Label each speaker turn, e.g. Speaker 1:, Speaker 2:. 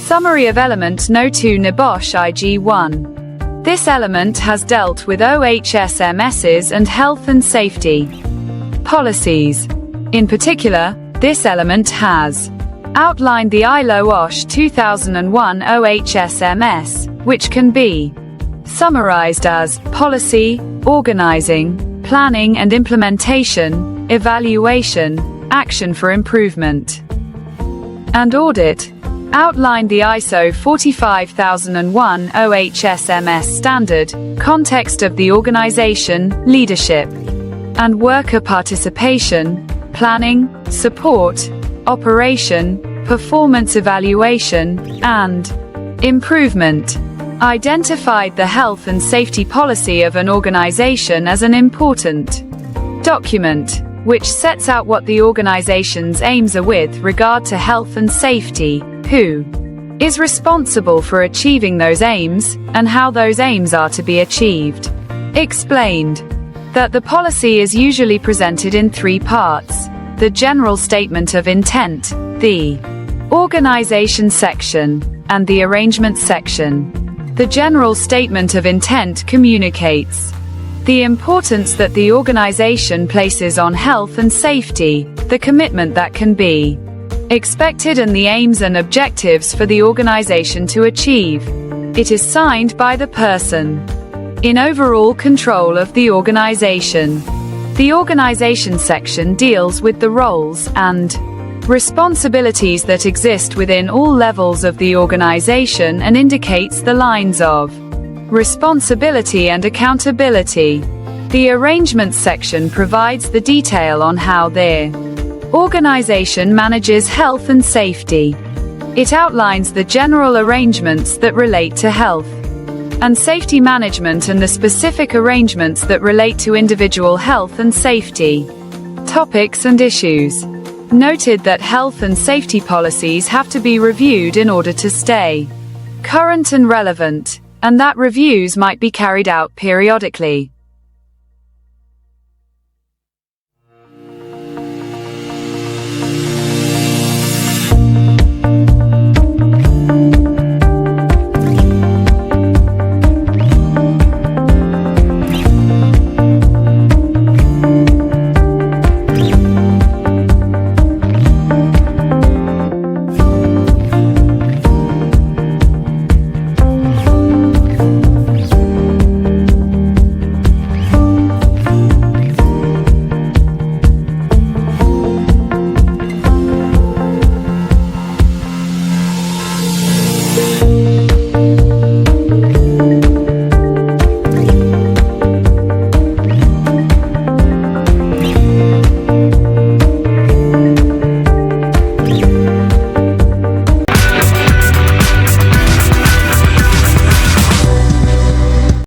Speaker 1: Summary of element No. 2 NBOSH IG1. This element has dealt with OHSMSs and health and safety policies. In particular, this element has outlined the ILO OSH 2001 OHSMS, which can be summarized as policy, organizing, planning and implementation, evaluation, action for improvement, and audit. Outlined the ISO 45001 OHSMS standard, context of the organization, leadership, and worker participation, planning, support, operation, performance evaluation, and improvement. Identified the health and safety policy of an organization as an important document, which sets out what the organization's aims are with regard to health and safety, who is responsible for achieving those aims, and how those aims are to be achieved. Explained that the policy is usually presented in three parts: the general statement of intent, the organization section, and the arrangement section. The general statement of intent communicates the importance that the organization places on health and safety, the commitment that can be expected, and the aims and objectives for the organization to achieve. It is signed by the person in overall control of the organization. The organization section deals with the roles and responsibilities that exist within all levels of the organization and indicates the lines of responsibility and accountability. The arrangement section provides the detail on how the organization manages health and safety. It outlines the general arrangements that relate to health and safety management and the specific arrangements that relate to individual health and safety topics and issues. Noted that health and safety policies have to be reviewed in order to stay current and relevant, and that reviews might be carried out periodically.